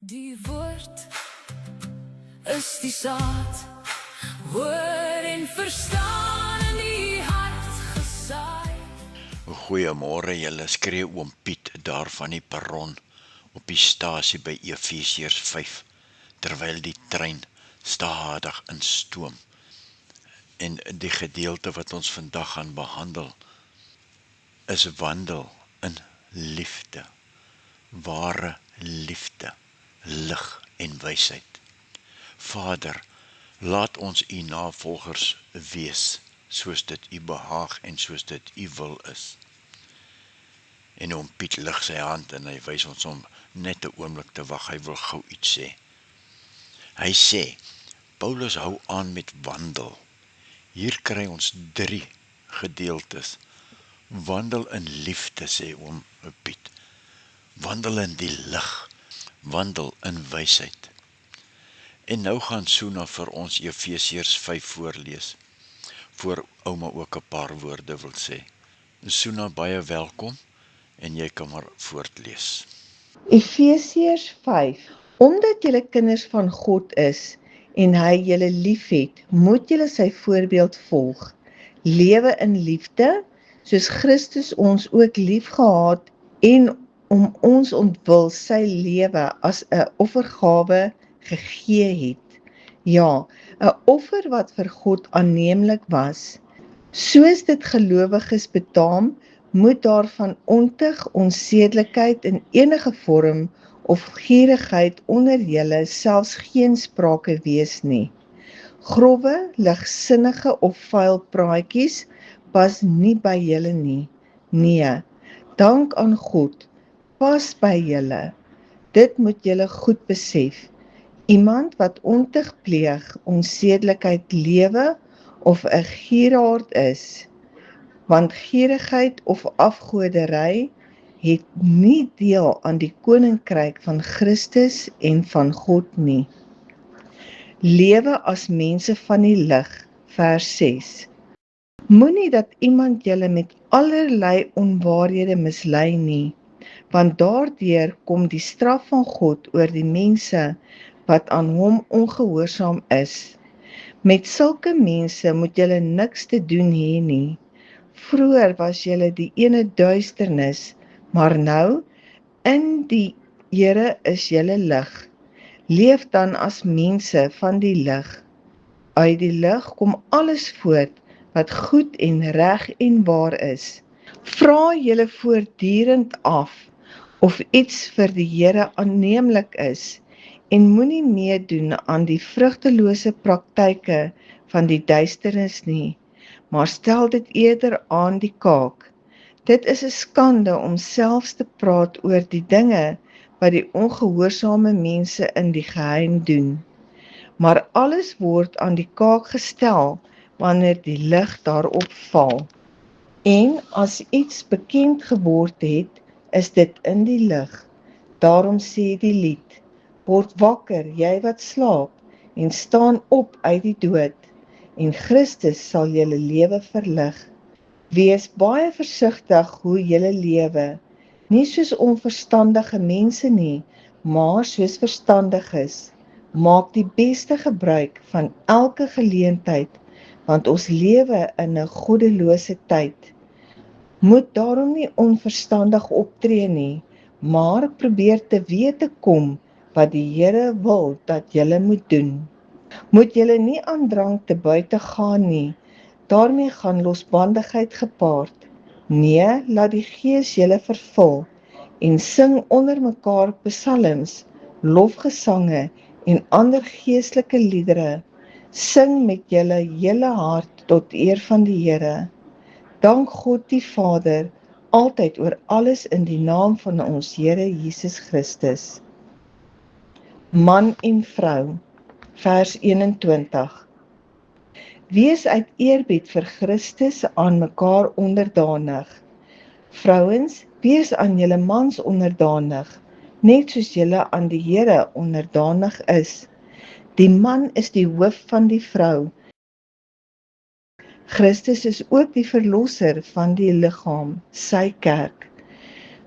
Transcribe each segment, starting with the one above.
Die woord is die saad, hoor en verstaan in die hart gesaai. Goeiemôre, julle skree oom Piet daar van die perron op die stasie by Efesiërs 5, terwyl die trein stadig instoom. En die gedeelte wat ons vandag gaan behandel, is wandel in liefde, ware liefde, lig en wysheid. Vader, laat ons u navolgers wees, soos dit u behaag en soos dit u wil is. En oom Piet lig sy hand en hy wys ons om net 'n oomblik te wag, hy wil gou iets sê. Hy sê, Paulus hou aan met wandel. Hier kry ons 3 gedeeltes. Wandel in liefde, sê oom Piet. Wandel in die lig. Wandel in wysheid. En nou gaan Suna vir ons Efesiërs 5 voorlees, voor ouma ook 'n paar woorde wil sê. Suna, baie welkom en jy kan maar voortlees. Efesiërs 5. Omdat julle kinders van God is en hy julle liefhet, moet julle sy voorbeeld volg. Lewe in liefde, soos Christus ons ook liefgehad en om ons ontwil sy lewe as 'n offergawe gegee het. Ja, 'n offer wat vir God aanneemlik was. Soos dit gelowiges betaam, moet daar van ontug, onsedelikheid in enige vorm of gierigheid onder julle selfs geen sprake wees nie. Grove, ligsinnige of vuil praatjies pas nie by julle nie. Nee, dank aan God, pas by julle. Dit moet julle goed besef. Iemand wat ontug pleeg, onsedelikheid lewe of 'n gieraard is, want gierigheid of afgoderry het nie deel aan die koninkryk van Christus en van God nie. Lewe as mense van die lig, vers 6. Moenie dat iemand julle met allerlei onwaarhede mislei nie, want daardeur kom die straf van God oor die mense wat aan hom ongehoorsaam is. Met sulke mense moet julle niks te doen hê nie. Vroeër was julle die ene duisternis, maar nou, in die Here is julle lig. Leef dan as mense van die lig. Uit die lig kom alles voort wat goed en reg en waar is. Vra julle voortdurend af of iets vir die Here aanneemlik is en moenie meedoen aan die vrugtelose praktyke van die duisternis nie, maar stel dit eerder aan die kaak. Dit is 'n skande om selfs te praat oor die dinge wat die ongehoorsame mense in die geheim doen. Maar alles word aan die kaak gestel wanneer die lig daarop val. En as iets bekend geword het, is dit in die lig. Daarom sê die lied, word wakker, jy wat slaap, en staan op uit die dood, en Christus sal julle lewe verlig. Wees baie versigtig hoe julle lewe, nie soos onverstandige mense nie, maar soos verstandiges. Maak die beste gebruik van elke geleentheid, want ons lewe in 'n goddelose tyd. Moet daarom nie onverstandig optree nie, maar probeer te weet te kom wat die Here wil dat julle moet doen. Moet julle nie aan drank te buite gaan nie, daarmee gaan losbandigheid gepaard. Nee, laat die Gees julle vervul en sing onder mekaar psalms, lofgesange en ander geestelike liedere. Sing met julle hele hart tot eer van die Here. Dank God die Vader, altyd oor alles in die naam van ons Here Jesus Christus. Man en vrou, vers 21. Wees uit eerbied vir Christus aan mekaar onderdanig. Vrouens, wees aan julle mans onderdanig, net soos julle aan die Here onderdanig is. Die man is die hoof van die vrou. Christus is ook die verlosser van die liggaam, sy kerk.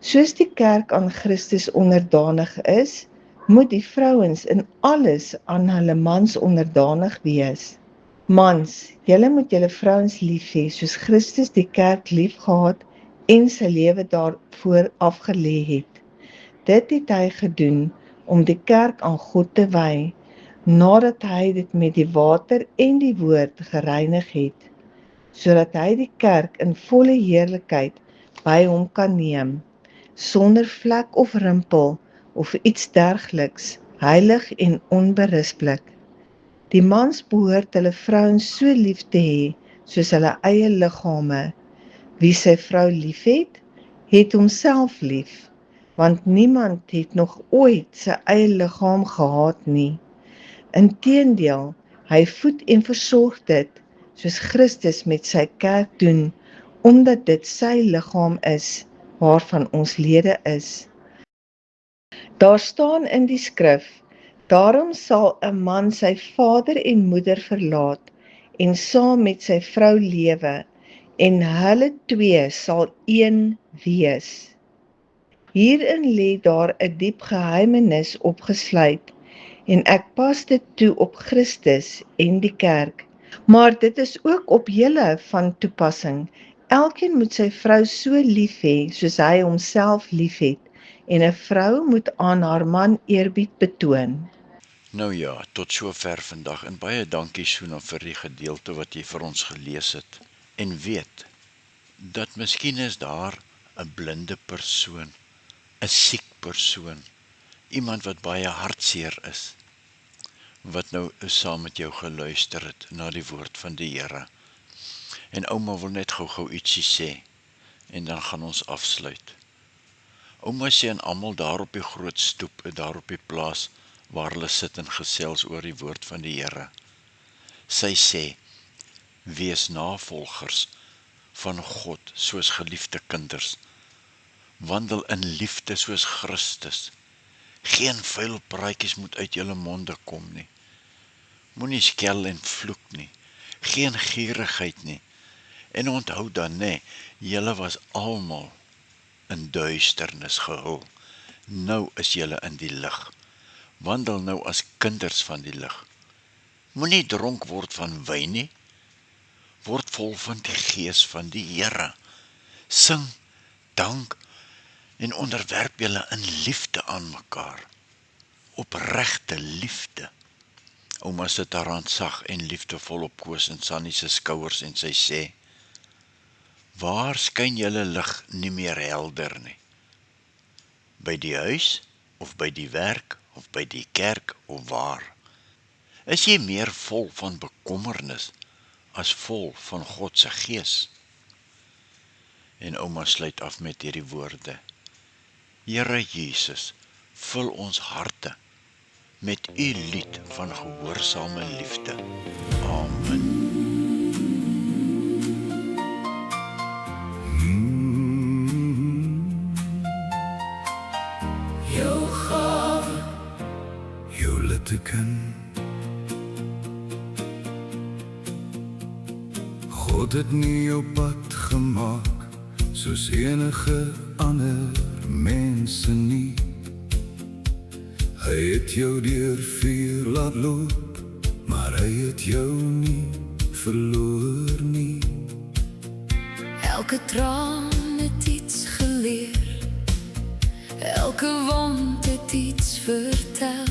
Soos die kerk aan Christus onderdanig is, moet die vrouens in alles aan hulle mans onderdanig wees. Mans, julle moet julle vrouens lief hê, soos Christus die kerk lief gehad en sy lewe daarvoor afgelê het. Dit het hy gedoen om die kerk aan God te wy, nadat hy dit met die water en die woord gereinig het, sodat hy die kerk in volle heerlikheid by hom kan neem, sonder vlek of rimpel of iets dergeliks, heilig en onberispelik. Die mans behoort hulle vrouens so lief te hê, soos hulle eie liggame. Wie sy vrou liefhet, het homself lief, want niemand het nog ooit sy eie liggaam gehaat nie. Inteendeel, hy voed en versorg dit, soos Christus met sy kerk doen, omdat dit sy liggaam is, waarvan ons lede is. Daar staan in die skrif, daarom sal 'n man sy vader en moeder verlaat, en saam met sy vrou lewe, en hulle twee sal een wees. Hierin lê daar 'n diep geheimenis opgesluit, en ek pas dit toe op Christus en die kerk. Maar dit is ook op julle van toepassing. Elkeen moet sy vrou so lief hê, soos hy homself liefhet, en 'n vrou moet aan haar man eerbied betoon. Nou ja, tot sover vandag en baie dankie Suna vir die gedeelte wat jy vir ons gelees het. En weet, dat miskien is daar 'n blinde persoon, 'n siek persoon, iemand wat baie hartseer is, wat nou saam met jou geluister het na die woord van die Here. En ouma wil net gou ietsie sê, en dan gaan ons afsluit. Ouma sê aan almal daar op die groot stoep, daar op die plaas, waar hulle sit en gesels oor die woord van die Here. Sy sê, wees navolgers van God soos geliefde kinders. Wandel in liefde soos Christus. Geen vuil praatjies moet uit julle monde kom nie. Moenie skel en vloek nie. Geen gierigheid nie. En onthou dan, julle was almal in duisternis gehul. Nou is julle in die lig. Wandel nou as kinders van die lig. Moenie dronk word van wyn nie. Word vol van die gees van die Here. Sing, dank en onderwerp julle in liefde aan mekaar. Opregte liefde. Ouma sit haar hand sag en liefdevol op Koos en Sannie se skouers en sy sê, waar skyn julle lig nie meer helder nie? By die huis, of by die werk, of by die kerk, of waar? Is jy meer vol van bekommernis as vol van God se gees? En ouma sluit af met hierdie woorde. Here Jesus, vul ons harte met u lied van gehoorsame liefde. Amen. Jou gawe, jou litteken. God het nie jou pad gemaak soos enige ander mense nie. Hy het jou deur vuur laat loop, maar hy het jou nie verloor nie. elke traan het iets geleer, elke wond het iets vertel,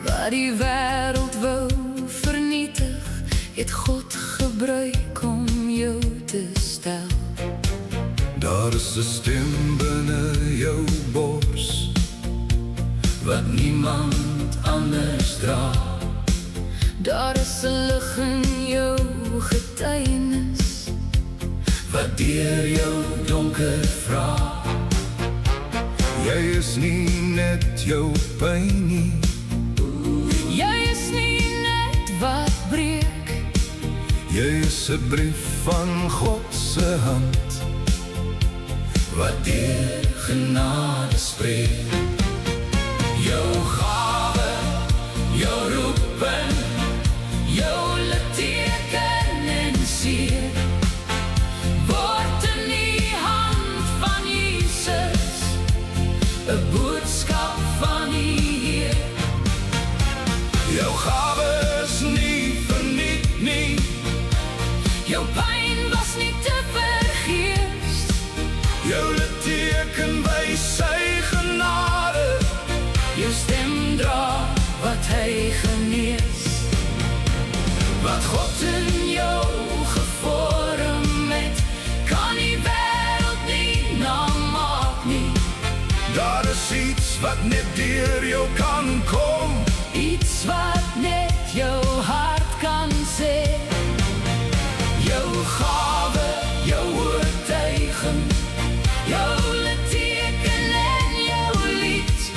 wat die wêreld wou vernietig, het God gebruik om jou te stel. Daar is 'n stem binne jou bors, wat niemand anders dra. Daar is 'n lig in jou getuienis, wat deur jou donker vra. Jy is nie net jou pyn nie, jy is nie net wat breek, jy is 'n brief van God se hand, wat deur genade spreek. jou gawe, jou roeping, jou litteken en seer, word in die hand van Jesus 'n boodskap van die Wat God in jou gevorm het, kan die wêreld nie namaak nie. Daar is iets wat net deur jou kan kom. Iets wat net jou hart kan sê. Jou gawe, jou oortuiging, jou litteken en jou lied.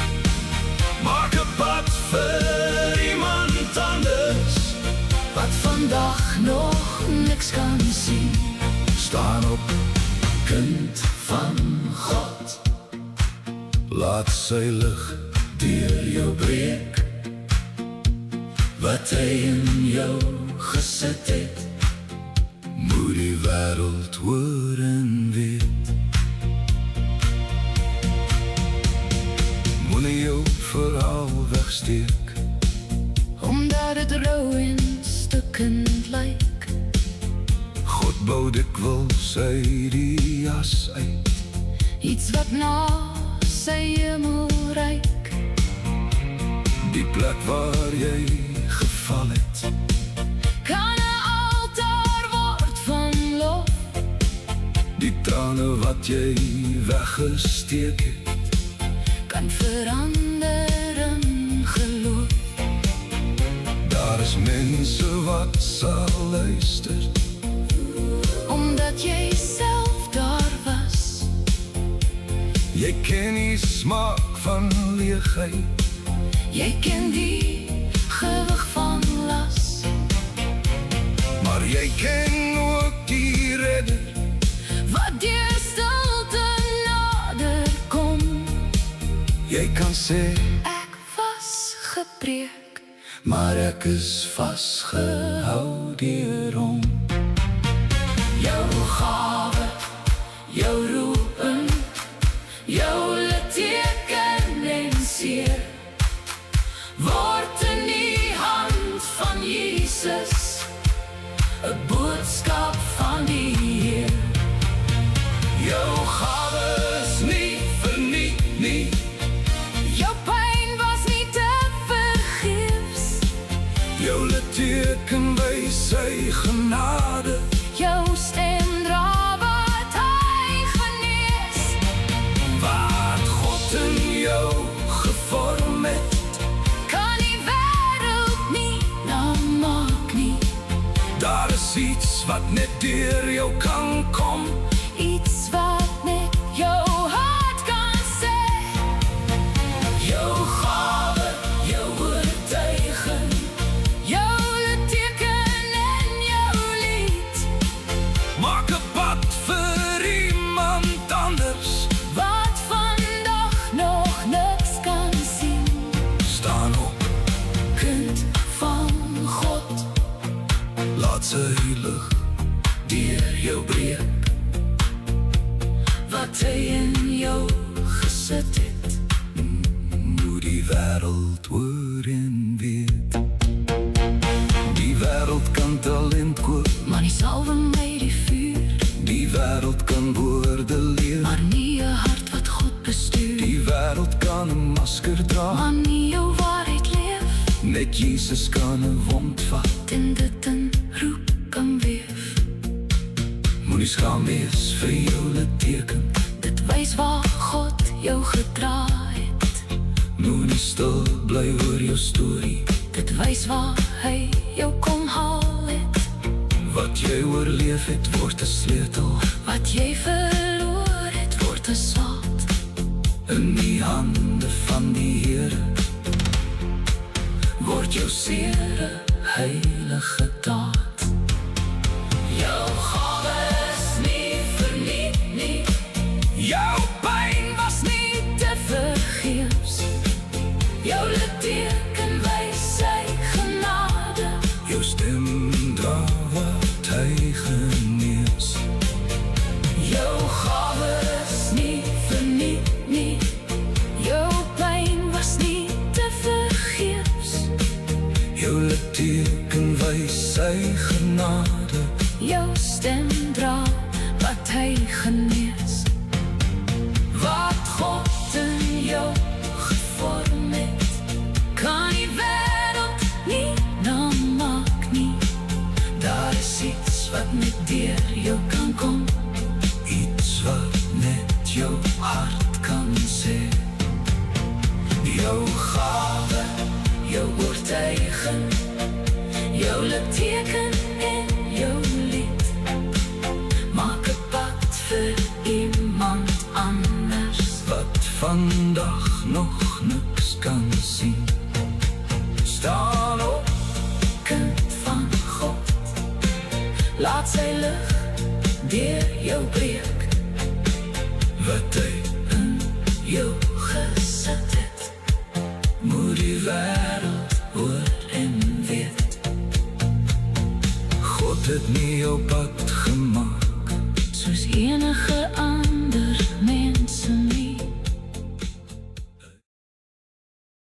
Maak 'n pad vir iemand anders Wat vandag nog niks kan sien. staan op, Kind van God, laat sy lig deur jou breek. Wat hy in jou gesit het, moet die wêreld hoor en weet. Moenie jou verhaal wegsteek, omdat het rou en stukkend lyk. God bou dikwels uit die jas uit. Iets wat na sy hemel reik. Die plek waar jy geval het, Kan 'n altaar word van lof. die trane wat jy weggesteek het, Kan verander in geloof. daar is mense wat sal luister. Omdat jy self daar was. Jy ken die smaak van leegheid, Jy ken die gewig van las. maar jy ken ook die redder. Wat deur stilte nader kom. Jy kan sê, Ek was gepreek, maar ek is vasgehou deur hom. jou gawe, jou roeping, jou litteken en seer, word in die hand van Jesus 'n boodskap van die Heer. Jou gawe is nie verniet nie, Jou pyn was nie te vergeefs. jou litteken wys sy genade. Jou stem dra wat hy genees. Wat God in jou gevorm het, Kan die wêreld nie namaak nie. daar is iets wat net deur jou kan kom. Iets wat net jou hart kan sê. Jou gawe, jou oortuiging, jou litteken en jou lied. Maak 'n pad vir iemand anders, Wat vandag nog niks kan sien. staan op, Kind van God, laat sy lig deur jou breek. Wat hy in jou gesit het, moet die wêreld hoor en weet. Die wêreld kan talent koop, maar nie salwing by die vuur. die wêreld kan woorde leer, Maar nie 'n hart wat God bestuur. die wêreld kan 'n masker dra, Maar nie jou waarheid leef. net Jesus kan 'n wond vat. En dit in roep kan weef. Moenie skaam wees vir jou litteken, Dit wys waar God jou gedra het. moenie stil bly oor jou storie. Dit wys waar hy jou kom haal het. Wat jy oorleef het, word 'n sleutel Wat jy verloor het, word 'n saad. in die hande van die Here. Word jou seere heilige daad. Jou gawe is nie verniet nie. Jou pyn was nie Te vergeefs. Jou litteken wys sy genade. jou stem dra wat hy genees. Jou gawe is nie verniet nie. Jou pyn was nie te vergeefs. Jou litteken wys sy genade. Jou stem dra wat hy genees. Wat God in jou gevorm het, kan die wêreld nie namaak nie. oortuiging, jou litteken en jou lied. Maak 'n pad vir iemand anders wat vandag nog niks kan sien. Staan op, kind van God. Laat sy lig deur jou breek, wat hy in jou gesit het. moet die wêreld Hoor en weet, God het nie jou pad